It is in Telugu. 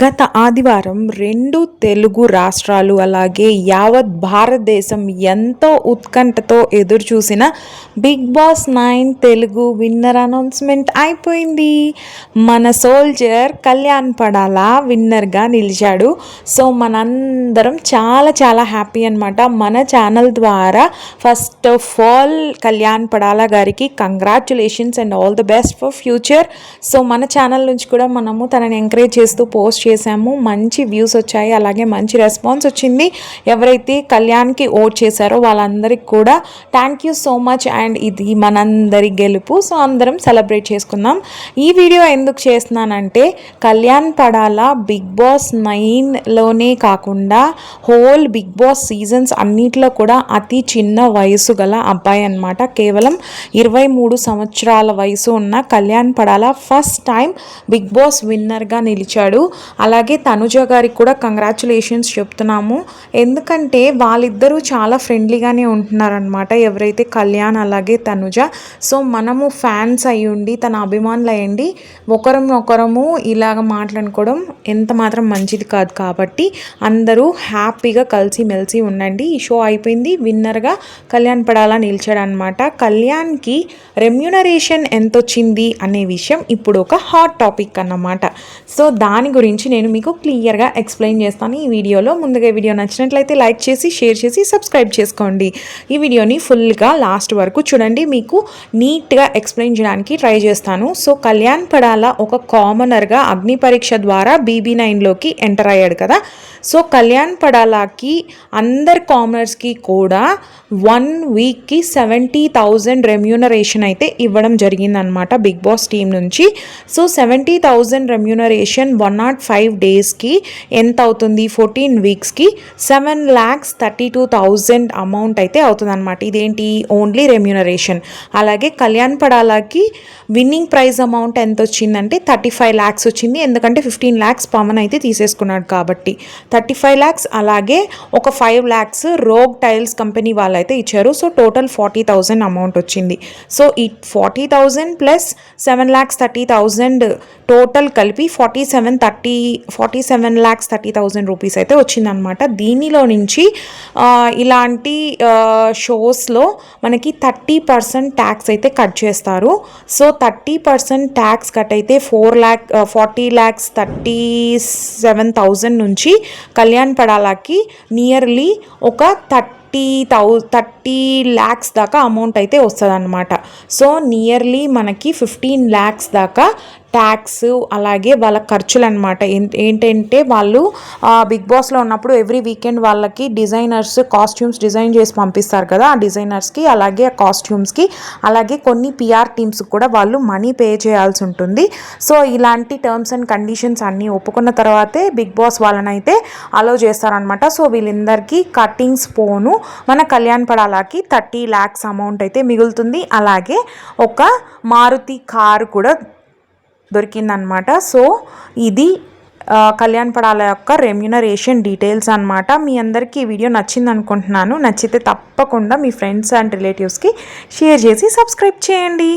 గత ఆదివారం రెండు తెలుగు రాష్ట్రాలు అలాగే యావత్ భారతదేశం ఎంతో ఉత్కంఠతో ఎదురుచూసిన Bigg Boss 9 Telugu winner announcement అయిపోయింది. మన సోల్జర్ కళ్యాణ్ పడాల విన్నర్గా నిలిచాడు. సో మనందరం చాలా చాలా హ్యాపీ అనమాట. మన ఛానల్ ద్వారా first of all Kalyan Padala గారికి congratulations and all the best for future. So మన ఛానల్ నుంచి కూడా మనము తనని ఎంకరేజ్ చేస్తూ పోస్ట్ చేసాము. మంచి వ్యూస్ వచ్చాయి, అలాగే మంచి రెస్పాన్స్ వచ్చింది. ఎవరైతే కళ్యాణ్కి ఓట్ చేశారో వాళ్ళందరికీ కూడా thank you so much. And ఇది మనందరి గెలుపు. సో అందరం సెలబ్రేట్ చేసుకుందాం. ఈ వీడియో ఎందుకు చేస్తున్నానంటే కళ్యాణ్ పడాల బిగ్ బాస్ 9లోనే కాకుండా హోల్ బిగ్ బాస్ సీజన్స్ అన్నిట్లో కూడా అతి చిన్న వయసు గల అబ్బాయి అనమాట. కేవలం 23 సంవత్సరాల వయసు ఉన్న Kalyan Padala first time Bigg Boss విన్నర్గా నిలిచాడు. అలాగే తనుజ గారికి కూడా కంగ్రాచులేషన్స్ చెప్తున్నాము. ఎందుకంటే వాళ్ళిద్దరూ చాలా ఫ్రెండ్లీగానే ఉంటున్నారనమాట, ఎవరైతే కళ్యాణ్ అలాగే తనుజ. సో మనము ఫ్యాన్స్ అయ్యుండి తన అభిమానులు అయ్యండి ఒకరము ఇలాగ మాట్లాడుకోవడం ఎంత మాత్రం మంచిది కాదు. కాబట్టి అందరూ హ్యాపీగా కలిసిమెలిసి ఉండండి. ఈ షో అయిపోయింది. విన్నర్గా కళ్యాణ్ పడాలా నిలిచాడనమాట. కళ్యాణ్కి రెమ్యూనరేషన్ ఎంత వచ్చింది అనే విషయం ఇప్పుడు ఒక హాట్ టాపిక్ అన్నమాట. సో దాని గురించి నేను మీకు క్లియర్గా ఎక్స్ప్లెయిన్ చేస్తాను ఈ వీడియోలో. ముందుగా వీడియో నచ్చినట్లయితే లైక్ చేసి షేర్ చేసి సబ్స్క్రైబ్ చేసుకోండి. ఈ వీడియోని ఫుల్గా లాస్ట్ వరకు చూడండి, మీకు నీట్గా ఎక్స్ప్లెయిన్ చేయడానికి ట్రై చేస్తాను. సో కళ్యాణ్ పడాల ఒక కామనర్గా అగ్ని పరీక్ష ద్వారా BB9లోకి ఎంటర్ అయ్యాడు కదా. సో కళ్యాణ్ పడాలకి అందరు కామనర్స్కి కూడా 1 వీక్కి 70,000 రెమ్యూనరేషన్ అయితే ఇవ్వడం జరిగిందనమాట బిగ్ బాస్ టీం నుంచి. సో 70,000 రెమ్యూనరేషన్ 105 డేస్కి ఎంత అవుతుంది? 14 వీక్స్కి 7,32,000 అమౌంట్ అయితే అవుతుందన్నమాట. ఇదేంటి? Only remuneration. అలాగే కళ్యాణ్ పడాలకి విన్నింగ్ ప్రైజ్ అమౌంట్ ఎంత వచ్చిందంటే 35 lakhs వచ్చింది. ఎందుకంటే 15 lakhs పవన్ అయితే తీసేసుకున్నాడు కాబట్టి 35 lakhs. అలాగే ఒక 5 lakhs రోగ్ టైల్స్ కంపెనీ వాళ్ళు అయితే ఇచ్చారు. సో టోటల్ 40,000 అమౌంట్ వచ్చింది. సో ఈ 40,000 ప్లస్ 7,30,000 టోటల్ కలిపి 47,30,000 రూపీస్ అయితే వచ్చిందనమాట. దీనిలో నుంచి ఇలాంటి షోస్లో మనకి 30% ట్యాక్స్ అయితే కట్ చేస్తారు. సో 30% ట్యాక్స్ కట్ అయితే 40,37,000 నుంచి కళ్యాణ్ పడాలకి నియర్లీ ఒక 30 lakhs దాకా అమౌంట్ అయితే వస్తుంది అనమాట. సో నియర్లీ మనకి 15 lakhs దాకా ట్యాక్స్ అలాగే వాళ్ళ ఖర్చులు అనమాట. ఏంటంటే వాళ్ళు బిగ్ బాస్లో ఉన్నప్పుడు ఎవ్రీ వీకెండ్ వాళ్ళకి డిజైనర్స్ కాస్ట్యూమ్స్ డిజైన్ చేసి పంపిస్తారు కదా, ఆ డిజైనర్స్కి అలాగే ఆ కాస్ట్యూమ్స్కి అలాగే కొన్ని PR టీమ్స్కి కూడా వాళ్ళు మనీ పే చేయాల్సి ఉంటుంది. సో ఇలాంటి టర్మ్స్ అండ్ కండిషన్స్ అన్నీ ఒప్పుకున్న తర్వాతే బిగ్ బాస్ వాళ్ళనైతే అలో చేస్తారనమాట. సో వీళ్ళందరికీ కటింగ్స్ పోను మన కళ్యాణ్ పడాలకి 30 lakhs అమౌంట్ అయితే మిగులుతుంది. అలాగే ఒక మారుతి కారు కూడా దొరికిందనమాట. సో ఇది కళ్యాణ్ పడాల యొక్క రెమ్యూనరేషన్ డీటెయిల్స్ అనమాట. మీ అందరికీ ఈ వీడియో నచ్చింది అనుకుంటున్నాను. నచ్చితే తప్పకుండా మీ ఫ్రెండ్స్ అండ్ రిలేటివ్స్కి షేర్ చేసి సబ్స్క్రైబ్ చేయండి.